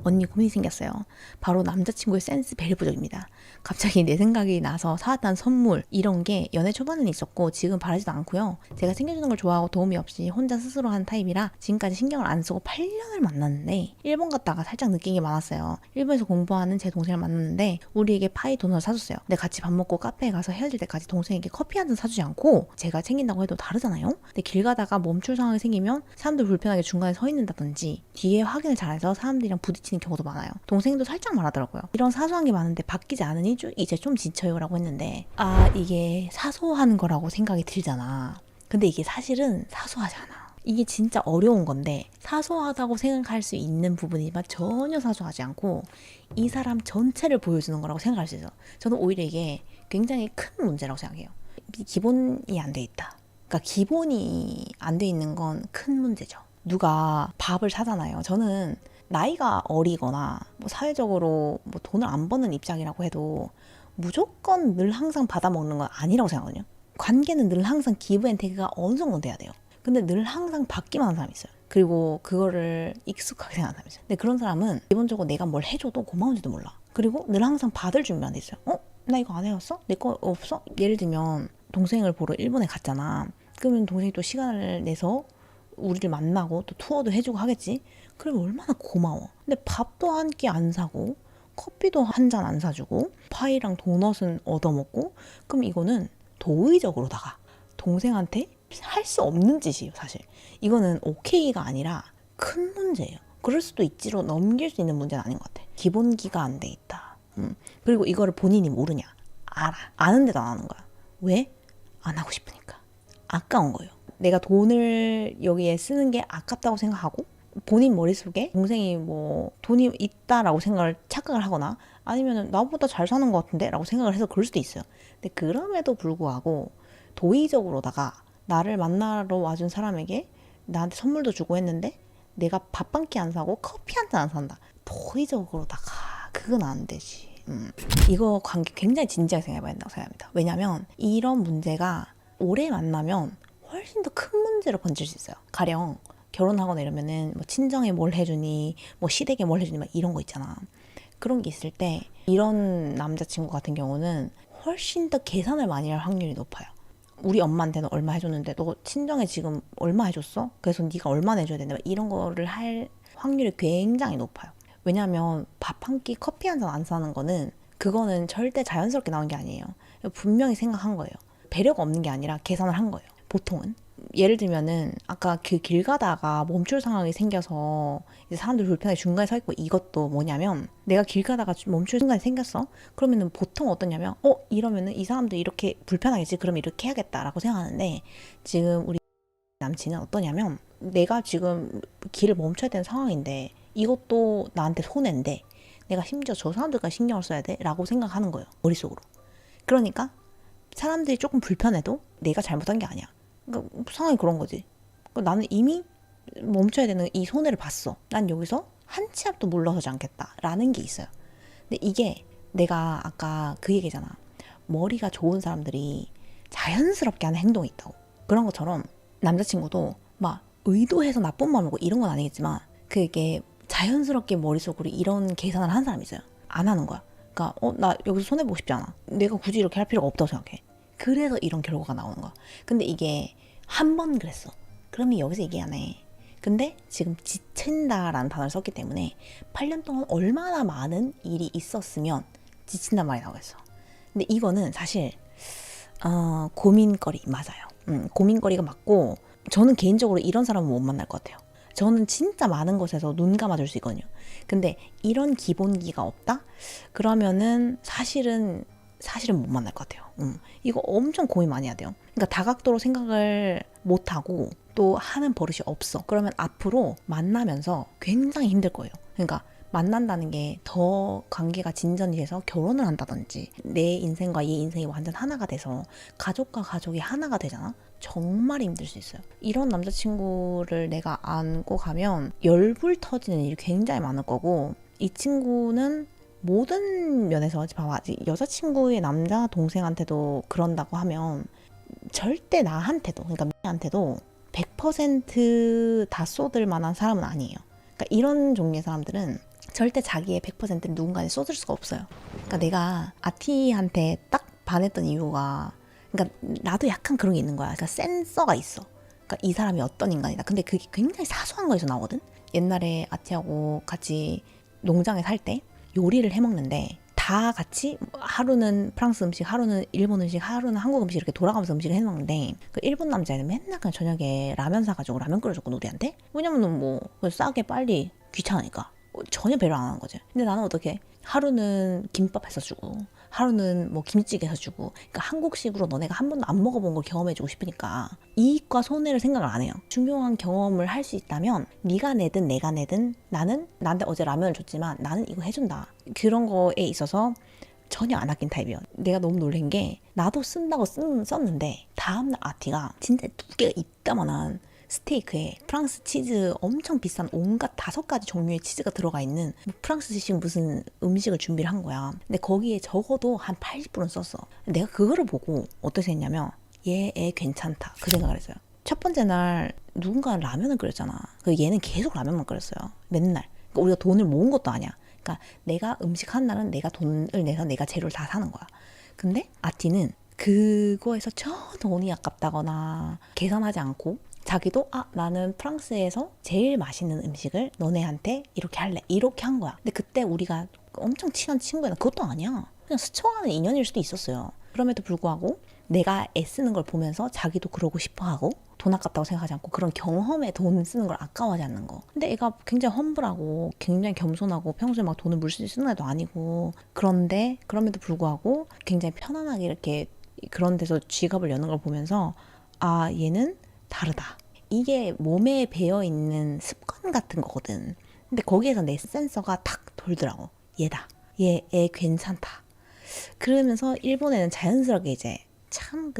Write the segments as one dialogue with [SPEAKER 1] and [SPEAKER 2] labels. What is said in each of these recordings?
[SPEAKER 1] 언니 고민이 생겼어요. 바로 남자친구의 센스 베리 부족입니다. 갑자기 내 생각이 나서 사왔다는 선물 이런 게 연애 초반에는 있었고 지금 바라지도 않고요. 제가 챙겨주는 걸 좋아하고 도움이 없이 혼자 스스로 하는 타입이라 지금까지 신경을 안 쓰고 8년을 만났는데 일본 갔다가 살짝 느낀 게 많았어요. 일본에서 공부하는 제 동생을 만났는데 우리에게 파이 도넛을 사줬어요. 근데 같이 밥 먹고 카페에 가서 헤어질 때까지 동생에게 커피 한 잔 사주지 않고 제가 챙긴다고 해도 다르잖아요. 근데 길 가다가 멈출 상황이 생기면 사람들 불편하게 중간에 서 있는다든지 뒤에 확인을 잘해서 사람들이랑 부딪히는 경우도 많아요. 동생도 살짝 말하더라고요. 이런 사소한 게 많은데 바뀌지 않으니 이제 좀 지쳐요 라고 했는데 이게 사소한 거라고 생각이 들잖아. 근데 이게 사실은 사소하지 않아. 이게 진짜 어려운 건데 사소하다고 생각할 수 있는 부분이지만 전혀 사소하지 않고 이 사람 전체를 보여주는 거라고 생각할 수 있어. 저는 오히려 이게 굉장히 큰 문제라고 생각해요. 기본이 안 돼 있다. 그러니까 기본이 안 돼 있는 건 큰 문제죠. 누가 밥을 사잖아요. 저는 나이가 어리거나 뭐 사회적으로 뭐 돈을 안 버는 입장이라고 해도 무조건 늘 항상 받아먹는 건 아니라고 생각하거든요. 관계는 늘 항상 기브 앤 테이크가 어느 정도 돼야 돼요. 근데 늘 항상 받기만 하는 사람이 있어요. 그리고 그거를 익숙하게 생각하는 사람이 있어요. 근데 그런 사람은 기본적으로 내가 뭘 해줘도 고마운지도 몰라. 그리고 늘 항상 받을 준비만 돼 있어요. 나 이거 안 해왔어? 내 거 없어? 예를 들면 동생을 보러 일본에 갔잖아. 그러면 동생이 또 시간을 내서 우리를 만나고 또 투어도 해주고 하겠지. 그러면 얼마나 고마워. 근데 밥도 한 끼 안 사고 커피도 한 잔 안 사주고 파이랑 도넛은 얻어먹고 그럼 이거는 도의적으로다가 동생한테 할 수 없는 짓이에요. 사실 이거는 오케이가 아니라 큰 문제예요. 그럴 수도 있지로 넘길 수 있는 문제는 아닌 것 같아. 기본기가 안 돼 있다. 그리고 이거를 본인이 모르냐. 알아. 아는데도 안 하는 거야. 왜? 안 하고 싶으니까. 아까운 거예요. 내가 돈을 여기에 쓰는 게 아깝다고 생각하고 본인 머릿속에 동생이 뭐 돈이 있다라고 착각을 하거나 아니면 나보다 잘 사는 것 같은데 라고 생각을 해서 그럴 수도 있어요. 근데 그럼에도 불구하고 도의적으로다가 나를 만나러 와준 사람에게 나한테 선물도 주고 했는데 내가 밥 한 끼 안 사고 커피 한 잔 안 산다. 도의적으로다가 그건 안 되지. 이거 관계 굉장히 진지하게 생각해봐야 된다고 생각합니다. 왜냐면 이런 문제가 오래 만나면 훨씬 더 큰 문제로 번질 수 있어요. 가령 결혼하거나 이러면은 뭐 친정에 뭘 해주니 뭐 시댁에 뭘 해주니 막 이런 거 있잖아. 그런 게 있을 때 이런 남자친구 같은 경우는 훨씬 더 계산을 많이 할 확률이 높아요. 우리 엄마한테는 얼마 해줬는데 너 친정에 지금 얼마 해줬어? 그래서 네가 얼마 내줘야 된다. 이런 거를 할 확률이 굉장히 높아요. 왜냐하면 밥 한 끼 커피 한 잔 안 사는 거는 그거는 절대 자연스럽게 나온 게 아니에요. 분명히 생각한 거예요. 배려가 없는 게 아니라 계산을 한 거예요. 보통은. 예를 들면은 아까 그 길 가다가 멈출 상황이 생겨서 이제 사람들 불편하게 중간에 서 있고 이것도 뭐냐면 내가 길 가다가 멈출 순간이 생겼어. 그러면은 보통 어떠냐면 이러면은 이 사람들 이렇게 불편하겠지. 그럼 이렇게 해야겠다라고 생각하는데 지금 우리 남친은 어떠냐면 내가 지금 길을 멈춰야 되는 상황인데 이것도 나한테 손해인데 내가 심지어 저 사람들까지 신경을 써야 돼? 라고 생각하는 거예요. 머릿속으로. 그러니까 사람들이 조금 불편해도 내가 잘못한 게 아니야. 그러니까 상황이 그런 거지. 그러니까 나는 이미 멈춰야 되는 이 손해를 봤어. 난 여기서 한 치 앞도 물러서지 않겠다라는 게 있어요. 근데 이게 내가 아까 그 얘기잖아. 머리가 좋은 사람들이 자연스럽게 하는 행동이 있다고. 그런 것처럼 남자친구도 막 의도해서 나쁜 마음이고 이런 건 아니겠지만 그게 자연스럽게 머릿속으로 이런 계산을 하는 사람이 있어요. 안 하는 거야. 그러니까 나 여기서 손해보고 싶지 않아. 내가 굳이 이렇게 할 필요가 없다고 생각해. 그래서 이런 결과가 나오는 거야. 근데 이게 한 번 그랬어. 그러면 여기서 얘기 안 해. 근데 지금 지친다라는 단어를 썼기 때문에 8년 동안 얼마나 많은 일이 있었으면 지친단 말이 나오겠어. 근데 이거는 사실 고민거리 맞아요. 고민거리가 맞고 저는 개인적으로 이런 사람은 못 만날 것 같아요. 저는 진짜 많은 것에서 눈 감아줄 수 있거든요. 근데 이런 기본기가 없다? 그러면은 사실은 못 만날 것 같아요. 이거 엄청 고민 많이 해야 돼요. 그러니까 다각도로 생각을 못하고 또 하는 버릇이 없어. 그러면 앞으로 만나면서 굉장히 힘들 거예요. 그러니까 만난다는 게 더 관계가 진전이 돼서 결혼을 한다든지 내 인생과 얘 인생이 완전 하나가 돼서 가족과 가족이 하나가 되잖아. 정말 힘들 수 있어요. 이런 남자친구를 내가 안고 가면 열불 터지는 일이 굉장히 많을 거고 이 친구는 모든 면에서 봐봐. 여자친구의 남자 동생한테도 그런다고 하면 절대 나한테도 그러니까 미한테도 100%다 쏟을 만한 사람은 아니에요. 그러니까 이런 종류의 사람들은 절대 자기의 100%를 누군가에 쏟을 수가 없어요. 그러니까 내가 아티한테 딱 반했던 이유가, 그러니까 나도 약간 그런 게 있는 거야. 그러니까 센서가 있어. 그러니까 이 사람이 어떤 인간이다. 근데 그게 굉장히 사소한 거에서 나오거든. 옛날에 아티하고 같이 농장에 살 때 요리를 해 먹는데 다 같이 하루는 프랑스 음식, 하루는 일본 음식, 하루는 한국 음식 이렇게 돌아가면서 음식을 해 먹는데 그 일본 남자애는 맨날 그냥 저녁에 라면 사가지고 라면 끓여줬고 우리한테. 왜냐면은 뭐 싸게 빨리, 귀찮으니까. 전혀 배려 안 하는 거지. 근데 나는 어떻게 하루는 김밥 해서 주고 하루는 뭐 김찌개 해서 주고, 그러니까 한국식으로 너네가 한 번도 안 먹어본 걸 경험해주고 싶으니까 이익과 손해를 생각을 안 해요. 중요한 경험을 할 수 있다면 네가 내든 내가 내든 나는 나한테 어제 라면을 줬지만 나는 이거 해준다. 그런 거에 있어서 전혀 안 아낀 타입이에요. 내가 너무 놀란 게 나도 쓴다고 썼는데 다음날 아티가 진짜 2개가 이따만한 스테이크에 프랑스 치즈 엄청 비싼 온갖 5가지 종류의 치즈가 들어가 있는 뭐 프랑스식 무슨 음식을 준비를 한 거야. 근데 거기에 적어도 한 80%는 썼어. 내가 그거를 보고 어떻게 생각냐면 얘 애 괜찮다 그 생각을 했어요. 첫 번째 날 누군가는 라면을 끓였잖아. 얘는 계속 라면만 끓였어요. 맨날. 그러니까 우리가 돈을 모은 것도 아니야. 그러니까 내가 음식 한 날은 내가 돈을 내서 내가 재료를 다 사는 거야. 근데 아티는 그거에서 저 돈이 아깝다거나 계산하지 않고 자기도 나는 프랑스에서 제일 맛있는 음식을 너네한테 이렇게 할래 이렇게 한 거야. 근데 그때 우리가 엄청 친한 친구야. 그것도 아니야. 그냥 스쳐가는 인연일 수도 있었어요. 그럼에도 불구하고 내가 애쓰는 걸 보면서 자기도 그러고 싶어하고 돈 아깝다고 생각하지 않고 그런 경험에 돈 쓰는 걸 아까워하지 않는 거. 근데 애가 굉장히 험불하고 굉장히 겸손하고 평소에 막 돈을 물쓰지 쓰는 애도 아니고, 그런데 그럼에도 불구하고 굉장히 편안하게 이렇게 그런 데서 지갑을 여는 걸 보면서 얘는 다르다. 이게 몸에 배어있는 습관 같은 거거든. 근데 거기에서 내 센서가 탁 돌더라고. 얘다. 얘 애 괜찮다. 그러면서 일본에는 자연스럽게 이제 참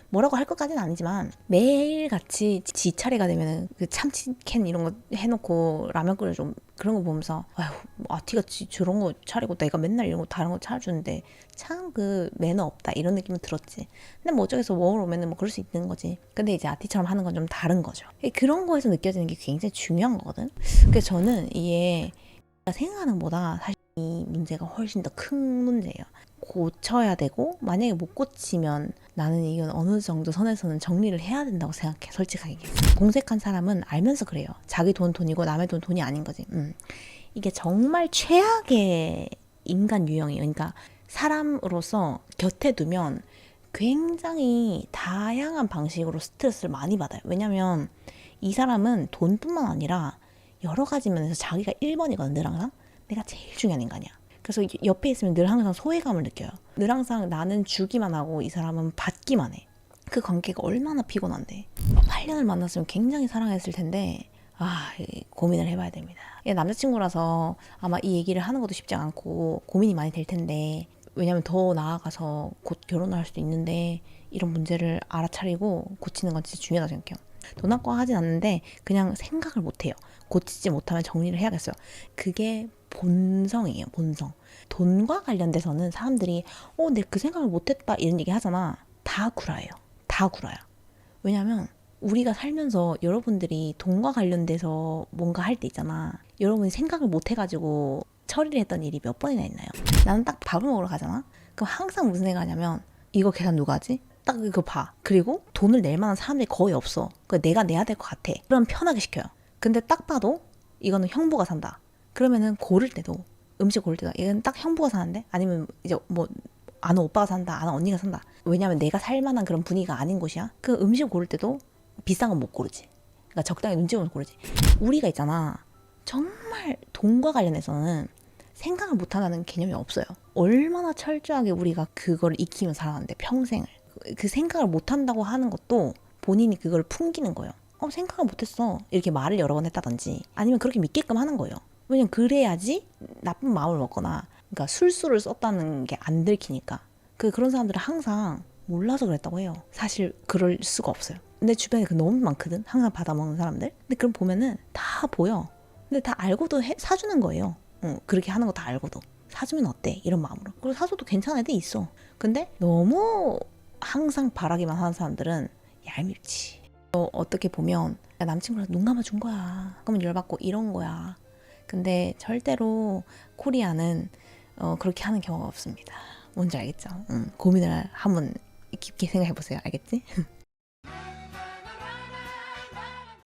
[SPEAKER 1] 뭐라고 할 것까지는 아니지만 매일같이 지 차례가 되면은 그 참치캔 이런 거 해놓고 라면 끓여줘. 그런 거 보면서 아티가 저런 거 차리고 내가 맨날 이런 거 다른 거 차려주는데 참 매너 없다 이런 느낌은 들었지. 근데 뭐 어쩌겠어, 먹으러 오면은 뭐 그럴 수 있는 거지. 근데 이제 아티처럼 하는 건 좀 다른 거죠. 그런 거에서 느껴지는 게 굉장히 중요한 거거든. 그래서 저는 이게 생각하는 것보다 사실 이 문제가 훨씬 더 큰 문제예요. 고쳐야 되고, 만약에 못 고치면 나는 이건 어느 정도 선에서는 정리를 해야 된다고 생각해. 솔직하게. 공색한 사람은 알면서 그래요. 자기 돈 돈이고 남의 돈 돈이 아닌 거지. 이게 정말 최악의 인간 유형이에요. 그러니까 사람으로서 곁에 두면 굉장히 다양한 방식으로 스트레스를 많이 받아요. 왜냐면 이 사람은 돈뿐만 아니라 여러 가지 면에서 자기가 1번이거든. 늘 항상 내가 제일 중요한 인간이야. 그래서 옆에 있으면 늘 항상 소외감을 느껴요. 늘 항상 나는 주기만 하고 이 사람은 받기만 해. 그 관계가 얼마나 피곤한데. 8년을 만났으면 굉장히 사랑했을 텐데 고민을 해봐야 됩니다. 남자친구라서 아마 이 얘기를 하는 것도 쉽지 않고 고민이 많이 될 텐데, 왜냐면 더 나아가서 곧 결혼을 할 수도 있는데 이런 문제를 알아차리고 고치는 건 진짜 중요하다고 생각해요. 돈 아까워 하진 않는데 그냥 생각을 못해요. 고치지 못하면 정리를 해야겠어요. 그게 본성이에요. 본성. 돈과 관련돼서는 사람들이 내가 그 생각을 못했다 이런 얘기 하잖아. 다 구라예요. 다 구라야. 왜냐면 우리가 살면서 여러분들이 돈과 관련돼서 뭔가 할 때 있잖아. 여러분이 생각을 못 해가지고 처리를 했던 일이 몇 번이나 있나요? 나는 딱 밥을 먹으러 가잖아. 그럼 항상 무슨 생각하냐면 이거 계산 누가 하지? 딱 그거 봐. 그리고 돈을 낼 만한 사람들이 거의 없어. 내가 내야 될 것 같아. 그럼 편하게 시켜요. 근데 딱 봐도 이거는 형부가 산다. 그러면은 고를 때도, 음식 고를 때도 이건 딱 형부가 사는데, 아니면 이제 뭐 아는 오빠가 산다, 아는 언니가 산다. 왜냐면 내가 살 만한 그런 분위기가 아닌 곳이야. 그 음식 고를 때도 비싼 건 못 고르지. 그러니까 적당히 눈치 보면서 고르지. 우리가 있잖아. 정말 돈과 관련해서는 생각을 못한다는 개념이 없어요. 얼마나 철저하게 우리가 그걸 익히면서 살아왔는데 평생을. 그 생각을 못한다고 하는 것도 본인이 그걸 풍기는 거예요. 생각을 못했어. 이렇게 말을 여러 번 했다든지 아니면 그렇게 믿게끔 하는 거예요. 왜냐면 그래야지 나쁜 마음을 먹거나, 그러니까 술수를 썼다는 게 안 들키니까. 그런 사람들은 항상 몰라서 그랬다고 해요. 사실 그럴 수가 없어요. 내 주변에 너무 많거든. 항상 받아먹는 사람들. 근데 그럼 보면은 다 보여. 근데 다 알고도 사주는 거예요. 그렇게 하는 거 다 알고도. 사주면 어때? 이런 마음으로. 그리고 사줘도 괜찮은 애들 있어. 근데 너무 항상 바라기만 하는 사람들은 얄밉지. 어떻게 보면 남친구랑 눈 감아준 거야. 그러면 열받고 이런 거야. 근데 절대로 코리아는 그렇게 하는 경우가 없습니다. 뭔지 알겠죠? 고민을 한번 깊게 생각해 보세요. 알겠지?